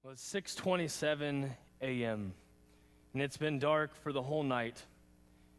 Well, it's 6:27 a.m. and it's been dark for the whole night,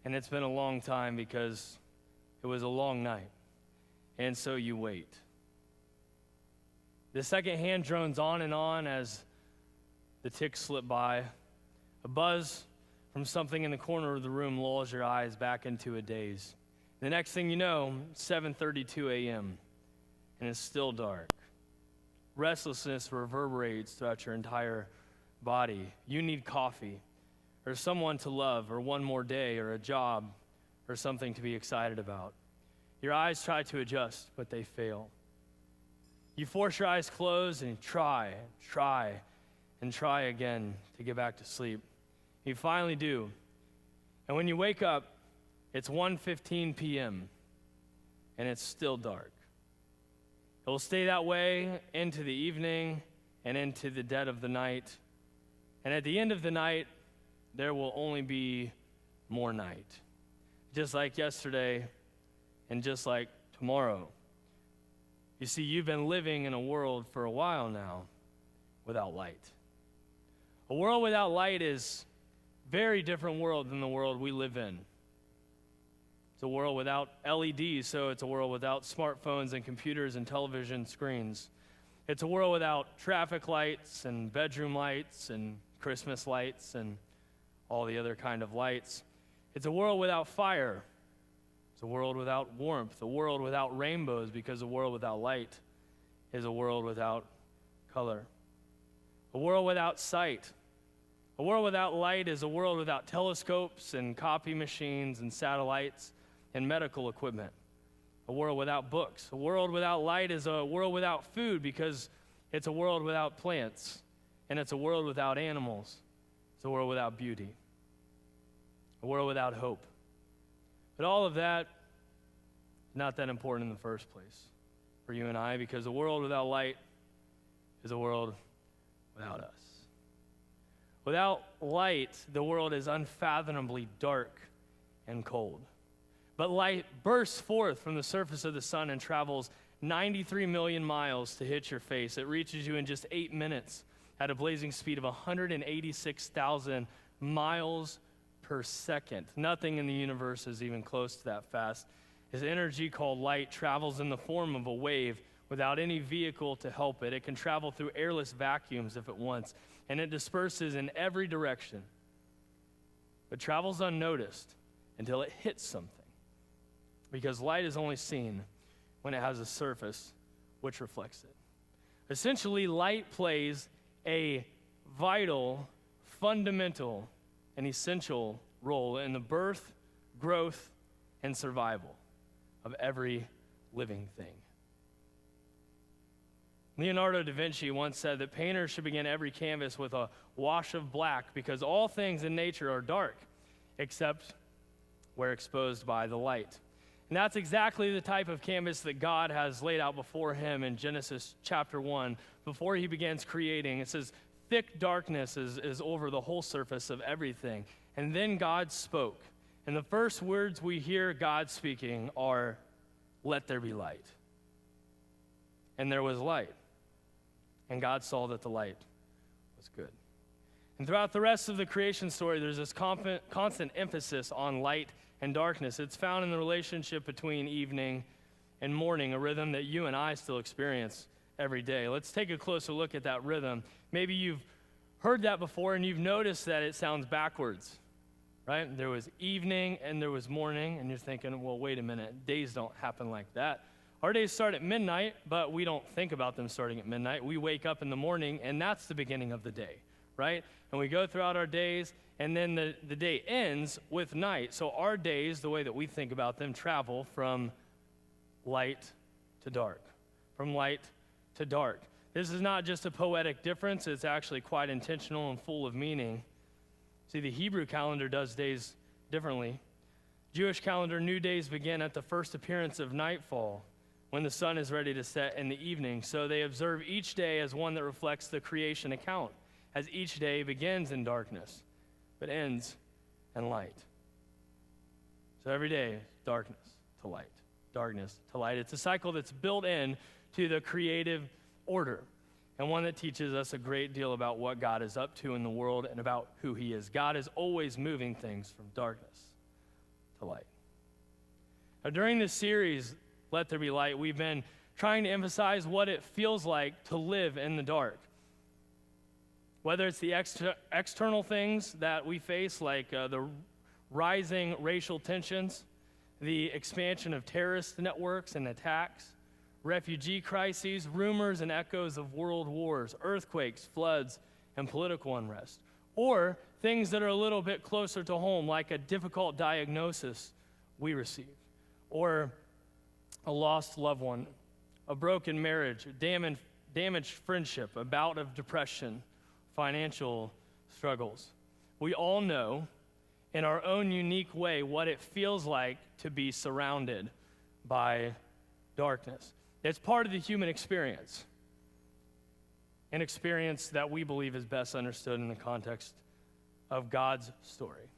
and it's been a long time because it was a long night, and so you wait. The second hand drones on and on as the ticks slip by. A buzz from something in the corner of the room lulls your eyes back into a daze. The next thing you know, 7:32 a.m., and it's still dark. Restlessness reverberates throughout your entire body. You need coffee, or someone to love, or one more day, or a job, or something to be excited about. Your eyes try to adjust, but they fail. You force your eyes closed and try again to get back to sleep. You finally do. And when you wake up, it's 1:15 p.m., and it's still dark. It will stay that way into the evening and into the dead of the night. And at the end of the night, there will only be more night. Just like yesterday and just like tomorrow. You see, you've been living in a world for a while now without light. A world without light is a very different world than the world we live in. It's a world without LEDs, so it's a world without smartphones and computers and television screens. It's a world without traffic lights and bedroom lights and Christmas lights and all the other kind of lights. It's a world without fire. It's a world without warmth, a world without rainbows, because a world without light is a world without color. A world without sight. A world without light is a world without telescopes and copy machines and satellites and medical equipment. A world without books. A world without light is a world without food, because it's a world without plants, and it's a world without animals. It's a world without beauty. A world without hope. But all of that is not that important in the first place for you and I, because a world without light is a world without us. Without light, the world is unfathomably dark and cold. But light bursts forth from the surface of the sun and travels 93 million miles to hit your face. It reaches you in just 8 minutes at a blazing speed of 186,000 miles per second. Nothing in the universe is even close to that fast. This energy called light travels in the form of a wave without any vehicle to help it. It can travel through airless vacuums if it wants, and it disperses in every direction, but travels unnoticed until it hits something. Because light is only seen when it has a surface which reflects it. Essentially, light plays a vital, fundamental, and essential role in the birth, growth, and survival of every living thing. Leonardo da Vinci once said that painters should begin every canvas with a wash of black, because all things in nature are dark except where exposed by the light. And that's exactly the type of canvas that God has laid out before him in Genesis chapter 1. Before he begins creating, it says, thick darkness is over the whole surface of everything. And then God spoke. And the first words we hear God speaking are, "Let there be light." And there was light. And God saw that the light was good. And throughout the rest of the creation story, there's this constant emphasis on light and darkness. It's found in the relationship between evening and morning, a rhythm that you and I still experience every day. Let's take a closer look at that rhythm. Maybe you've heard that before and you've noticed that it sounds backwards, right? There was evening and there was morning, and you're thinking, well, wait a minute, days don't happen like that. Our days start at midnight, but we don't think about them starting at midnight. We wake up in the morning, and that's the beginning of the day, right? And we go throughout our days, and then the day ends with night. So our days, the way that we think about them, travel from light to dark, from light to dark. This is not just a poetic difference. It's actually quite intentional and full of meaning. See, the Hebrew calendar does days differently. Jewish calendar, new days begin at the first appearance of nightfall, when the sun is ready to set in the evening. So they observe each day as one that reflects the creation account, as each day begins in darkness, but ends in light. So every day, darkness to light, darkness to light. It's a cycle that's built in to the creative order. and one that teaches us a great deal about what God is up to in the world and about who he is. God is always moving things from darkness to light. Now, during this series, Let There Be Light, we've been trying to emphasize what it feels like to live in the dark. Whether it's the external things that we face, like the rising racial tensions, the expansion of terrorist networks and attacks, refugee crises, rumors and echoes of world wars, earthquakes, floods, and political unrest. Or things that are a little bit closer to home, like a difficult diagnosis we receive, or a lost loved one, a broken marriage, a damaged friendship, a bout of depression, financial struggles. We all know in our own unique way what it feels like to be surrounded by darkness. It's part of the human experience, an experience that we believe is best understood in the context of God's story,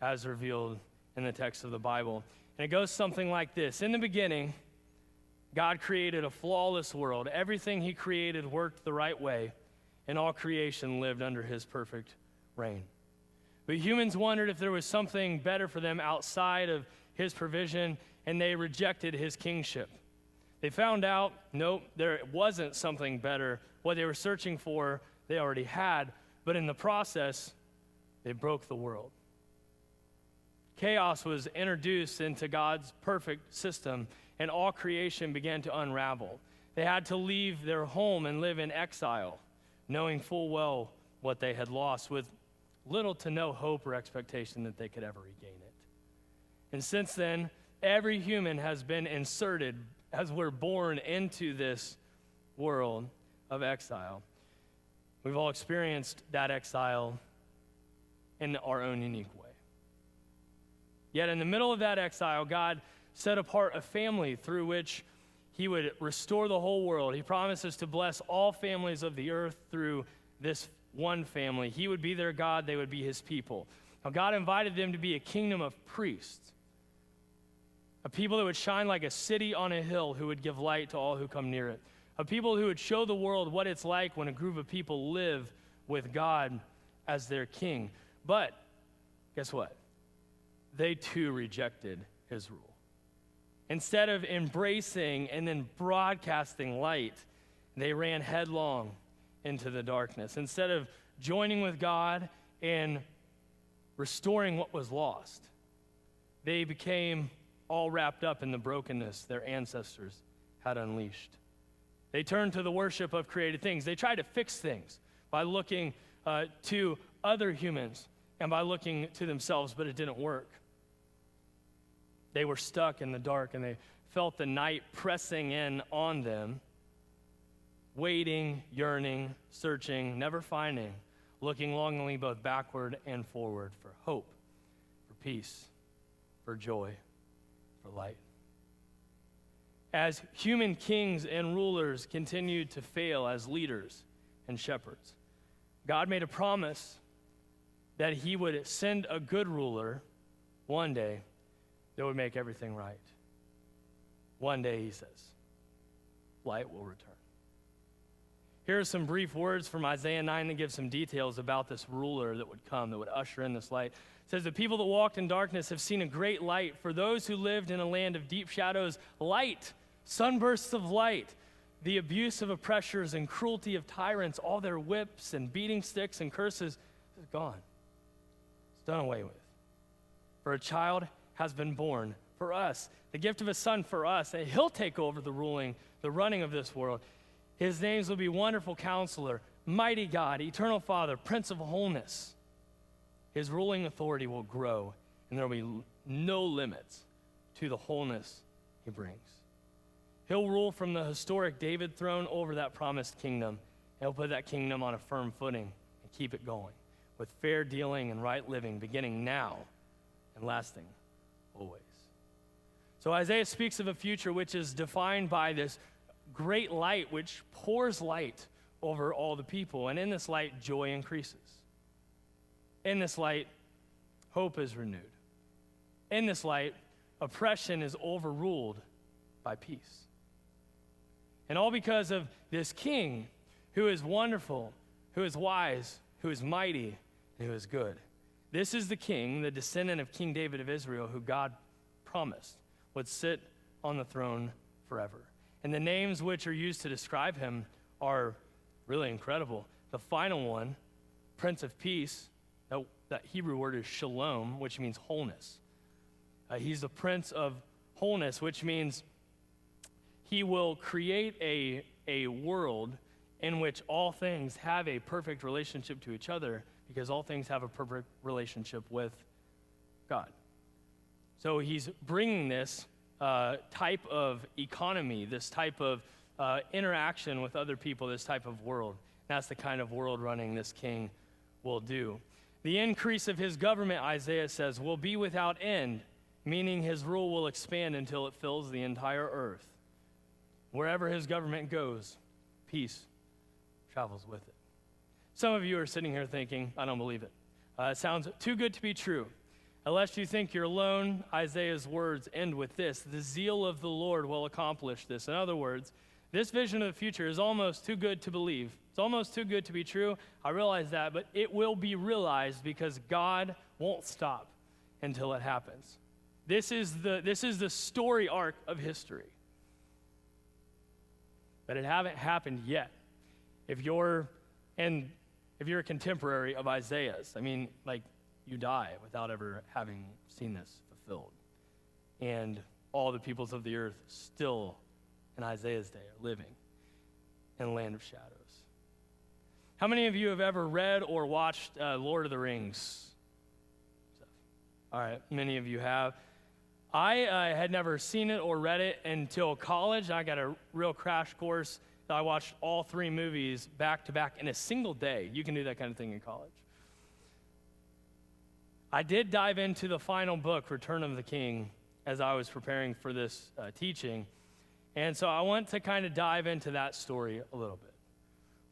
as revealed in the text of the Bible. And it goes something like this. In the beginning, God created a flawless world. Everything he created worked the right way, and all creation lived under his perfect reign. But humans wondered if there was something better for them outside of his provision, and they rejected his kingship. They found out, nope, there wasn't something better. What they were searching for, they already had, but in the process, they broke the world. Chaos was introduced into God's perfect system, and all creation began to unravel. They had to leave their home and live in exile, knowing full well what they had lost, with little to no hope or expectation that they could ever regain it. And since then, every human has been inserted as we're born into this world of exile. We've all experienced that exile in our own unique way. Yet in the middle of that exile, God set apart a family through which he would restore the whole world. He promises to bless all families of the earth through this one family. He would be their God, they would be his people. Now, God invited them to be a kingdom of priests, a people that would shine like a city on a hill, who would give light to all who come near it, a people who would show the world what it's like when a group of people live with God as their king. But guess what? They too rejected his rule. Instead of embracing and then broadcasting light, they ran headlong into the darkness. Instead of joining with God and restoring what was lost, they became all wrapped up in the brokenness their ancestors had unleashed. They turned to the worship of created things. They tried to fix things by looking to other humans and by looking to themselves, but it didn't work. They were stuck in the dark, and they felt the night pressing in on them, waiting, yearning, searching, never finding, looking longingly both backward and forward for hope, for peace, for joy, for light. As human kings and rulers continued to fail as leaders and shepherds, God made a promise that he would send a good ruler one day that would make everything right. One day, he says, light will return. Here are some brief words from Isaiah 9 that give some details about this ruler that would come, that would usher in this light. It says, the people that walked in darkness have seen a great light. For those who lived in a land of deep shadows, light, sunbursts of light. The abuse of oppressors and cruelty of tyrants, all their whips and beating sticks and curses is gone. It's done away with. For a child has been born for us, the gift of a son for us, and he'll take over the running of this world. His names will be Wonderful Counselor, Mighty God, Eternal Father, Prince of Wholeness. His ruling authority will grow, and there will be no limits to the wholeness he brings. He'll rule from the historic David throne over that promised kingdom, and he'll put that kingdom on a firm footing and keep it going with fair dealing and right living, beginning now and lasting always. So Isaiah speaks of a future which is defined by this great light which pours light over all the people. And in this light, joy increases. In this light, hope is renewed. In this light, oppression is overruled by peace. And all because of this king who is wonderful, who is wise, who is mighty, and who is good. This is the king, the descendant of King David of Israel, who God promised would sit on the throne forever. And the names which are used to describe him are really incredible. The final one, Prince of Peace, that Hebrew word is shalom, which means wholeness. He's the Prince of Wholeness, which means he will create a world in which all things have a perfect relationship to each other, because all things have a perfect relationship with God. So he's bringing this type of economy, this type of interaction with other people, this type of world. That's the kind of world running this king will do. The increase of his government, Isaiah says, will be without end, meaning his rule will expand until it fills the entire earth. Wherever his government goes, peace travels with it. Some of you are sitting here thinking, I don't believe it. It sounds too good to be true. Unless you think you're alone, Isaiah's words end with this: the zeal of the Lord will accomplish this. In other words, this vision of the future is almost too good to believe. It's almost too good to be true. I realize that, but it will be realized because God won't stop until it happens. This is the story arc of history. But it haven't happened yet. If you're a contemporary of Isaiah's, I mean, like, you die without ever having seen this fulfilled. And all the peoples of the earth still in Isaiah's day are living in a land of shadows. How many of you have ever read or watched Lord of the Rings? All right, many of you have. I had never seen it or read it until college. I got a real crash course. I watched all 3 movies back to back in a single day. You can do that kind of thing in college. I did dive into the final book, Return of the King, as I was preparing for this teaching. And so I want to kind of dive into that story a little bit.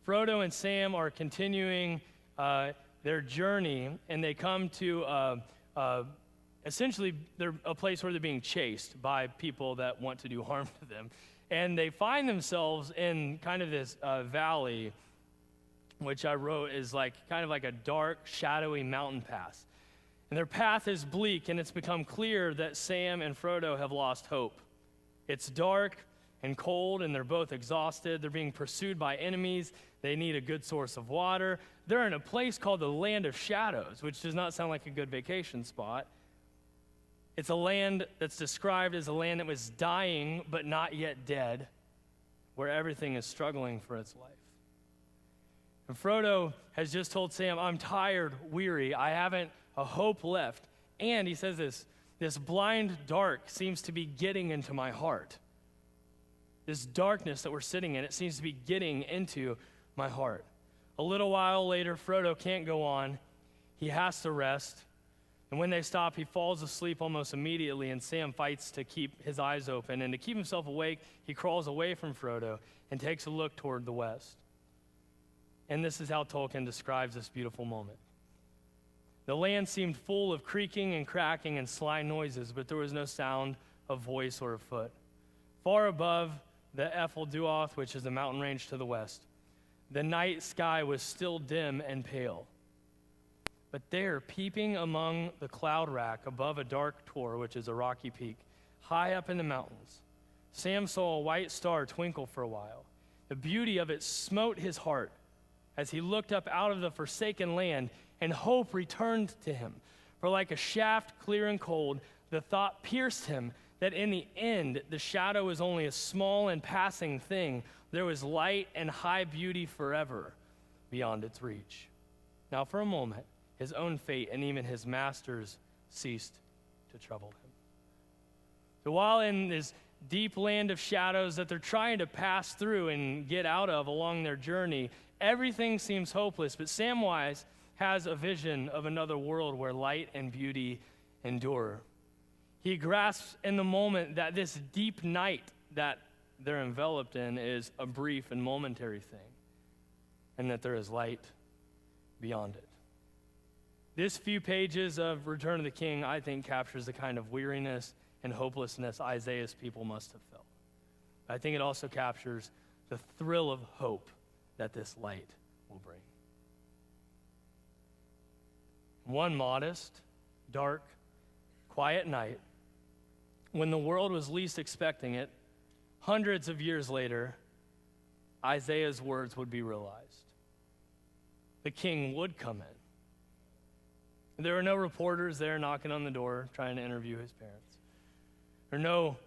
Frodo and Sam are continuing their journey, and they come to essentially they're a place where they're being chased by people that want to do harm to them. And they find themselves in kind of this valley, which I wrote is like kind of like a dark, shadowy mountain pass. And their path is bleak, and it's become clear that Sam and Frodo have lost hope. It's dark and cold, and they're both exhausted. They're being pursued by enemies. They need a good source of water. They're in a place called the Land of Shadows, which does not sound like a good vacation spot. It's a land that's described as a land that was dying but not yet dead, where everything is struggling for its life. And Frodo has just told Sam, I'm tired, weary, I haven't a hope left. And he says this blind dark seems to be getting into my heart. This darkness that we're sitting in, it seems to be getting into my heart. A little while later, Frodo can't go on. He has to rest. And when they stop, he falls asleep almost immediately, and Sam fights to keep his eyes open. And to keep himself awake, he crawls away from Frodo and takes a look toward the west. And this is how Tolkien describes this beautiful moment. The land seemed full of creaking and cracking and sly noises, but there was no sound of voice or of foot. Far above the Ephel-Duoth, which is the mountain range to the west, the night sky was still dim and pale. But there, peeping among the cloud rack above a dark tor, which is a rocky peak, high up in the mountains, Sam saw a white star twinkle for a while. The beauty of it smote his heart as he looked up out of the forsaken land, and hope returned to him. For like a shaft clear and cold, the thought pierced him that in the end, the shadow was only a small and passing thing. There was light and high beauty forever beyond its reach. Now for a moment, his own fate and even his master's ceased to trouble him. So while in this deep land of shadows that they're trying to pass through and get out of along their journey, everything seems hopeless. But Samwise has a vision of another world where light and beauty endure. He grasps in the moment that this deep night that they're enveloped in is a brief and momentary thing, and that there is light beyond it. This few pages of Return of the King, I think, captures the kind of weariness and hopelessness Isaiah's people must have felt. I think it also captures the thrill of hope that this light will bring. One modest, dark, quiet night, when the world was least expecting it, hundreds of years later, Isaiah's words would be realized. The king would come in. There were no reporters there knocking on the door trying to interview his parents. There were no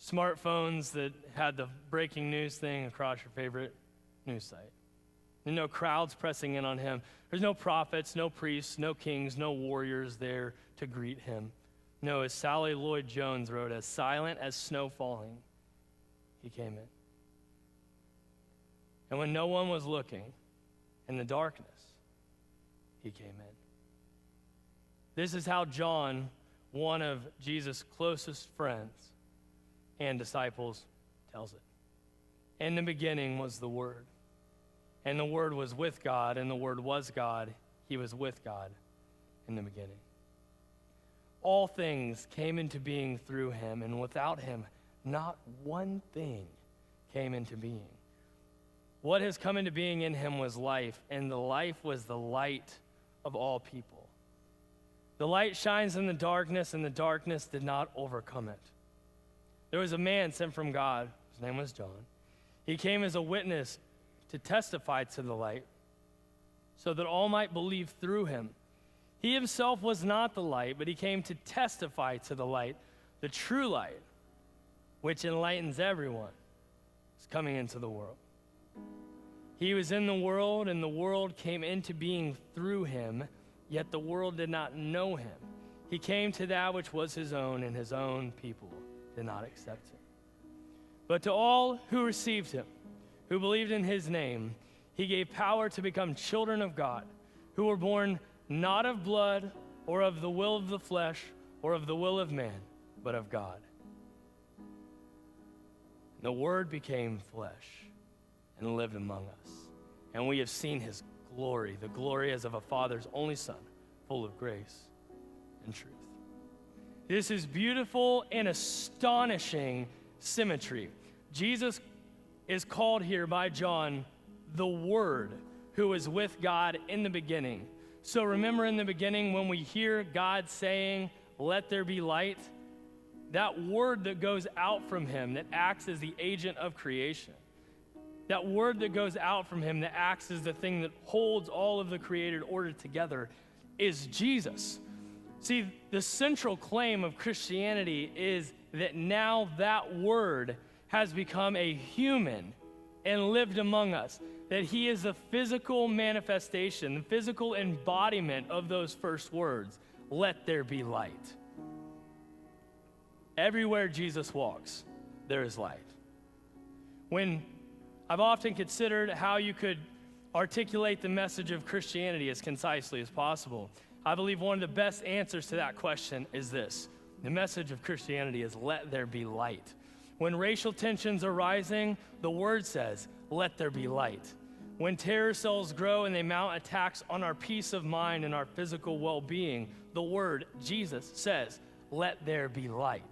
smartphones that had the breaking news thing across your favorite news site. There were no crowds pressing in on him. There's no prophets, no priests, no kings, no warriors there to greet him. No, as Sally Lloyd Jones wrote, as silent as snow falling, he came in. And when no one was looking, in the darkness, he came in. This is how John, one of Jesus' closest friends and disciples, tells it. In the beginning was the Word, and the Word was with God, and the Word was God. He was with God in the beginning. All things came into being through him, and without him, not one thing came into being. What has come into being in him was life, and the life was the light of all people. The light shines in the darkness, and the darkness did not overcome it. There was a man sent from God. His name was John. He came as a witness to testify to the light, so that all might believe through him. He himself was not the light, but he came to testify to the light, the true light, which enlightens everyone, is coming into the world. He was in the world, and the world came into being through him, yet the world did not know him. He came to that which was his own, and his own people did not accept him. But to all who received him, who believed in his name, he gave power to become children of God, who were born not of blood, or of the will of the flesh, or of the will of man, but of God. And the Word became flesh and lived among us. And we have seen his glory, the glory as of a Father's only Son, full of grace and truth. This is beautiful and astonishing symmetry. Jesus is called here by John the Word, who was with God in the beginning. So remember, in the beginning, when we hear God saying, "Let there be light," that word that goes out from him that acts as the agent of creation, that word that goes out from him that acts as the thing that holds all of the created order together, is Jesus. See, the central claim of Christianity is that now that word has become a human and lived among us, that he is the physical manifestation, the physical embodiment of those first words, "Let there be light." Everywhere Jesus walks, there is light. When I've often considered how you could articulate the message of Christianity as concisely as possible, I believe one of the best answers to that question is this. The message of Christianity is, let there be light. When racial tensions are rising, the word says, let there be light. When terror cells grow and they mount attacks on our peace of mind and our physical well-being, the word, Jesus, says, let there be light.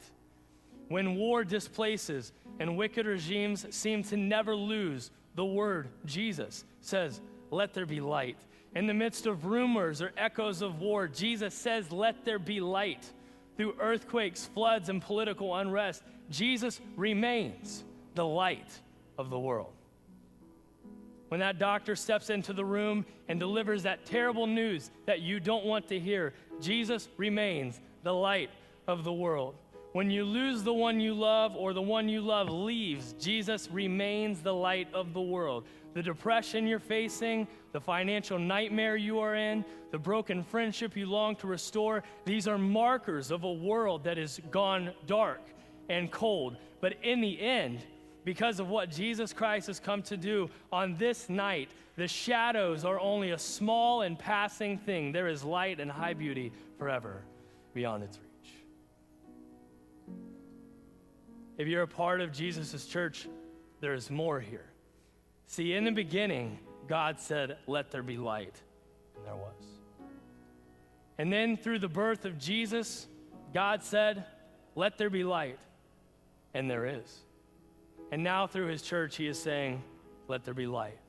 When war displaces and wicked regimes seem to never lose, the word, Jesus, says, let there be light. In the midst of rumors or echoes of war, Jesus says, let there be light. Through earthquakes, floods, and political unrest, Jesus remains the light of the world. When that doctor steps into the room and delivers that terrible news that you don't want to hear, Jesus remains the light of the world. When you lose the one you love or the one you love leaves, Jesus remains the light of the world. The depression you're facing, the financial nightmare you are in, the broken friendship you long to restore, these are markers of a world that has gone dark and cold. But in the end, because of what Jesus Christ has come to do on this night, the shadows are only a small and passing thing. There is light and high beauty forever beyond its reach. If you're a part of Jesus' church, there is more here. See, in the beginning, God said, let there be light, and there was. And then through the birth of Jesus, God said, let there be light, and there is. And now through his church, he is saying, let there be light,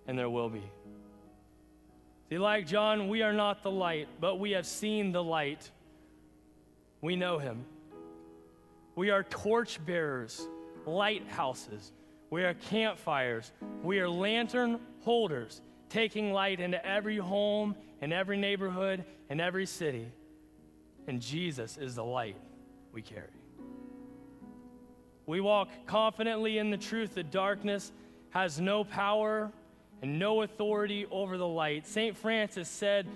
and there will be. See, like John, we are not the light, but we have seen the light. We know him. We are torch bearers, lighthouses. We are campfires. We are lantern holders, taking light into every home and every neighborhood and every city. And Jesus is the light we carry. We walk confidently in the truth that darkness has no power and no authority over the light. St. Francis said,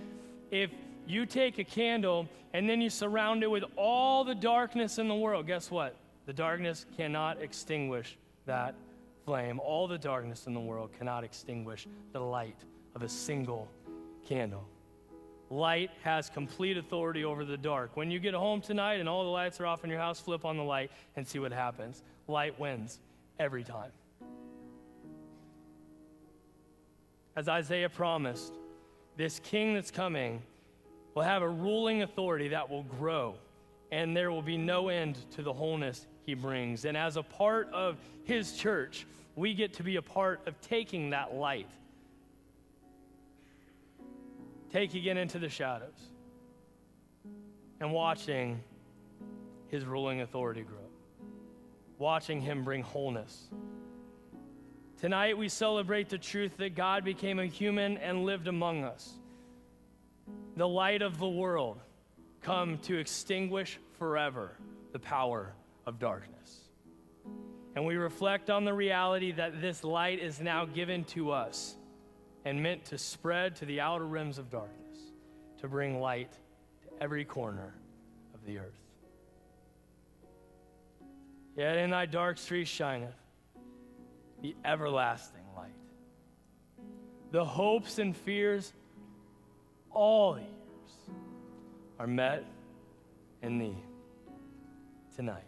if you take a candle and then you surround it with all the darkness in the world, guess what? The darkness cannot extinguish that flame. All the darkness in the world cannot extinguish the light of a single candle. Light has complete authority over the dark. When you get home tonight and all the lights are off in your house, flip on the light and see what happens. Light wins every time. As Isaiah promised, this king that's coming will have a ruling authority that will grow, and there will be no end to the wholeness he brings. And as a part of his church, we get to be a part of taking that light, taking it into the shadows, and watching his ruling authority grow, watching him bring wholeness. Tonight we celebrate the truth that God became a human and lived among us. The light of the world come to extinguish forever the power of darkness. And we reflect on the reality that this light is now given to us and meant to spread to the outer rims of darkness, to bring light to every corner of the earth. Yet in thy dark streets shineth the everlasting light. The hopes and fears all the years are met in thee tonight.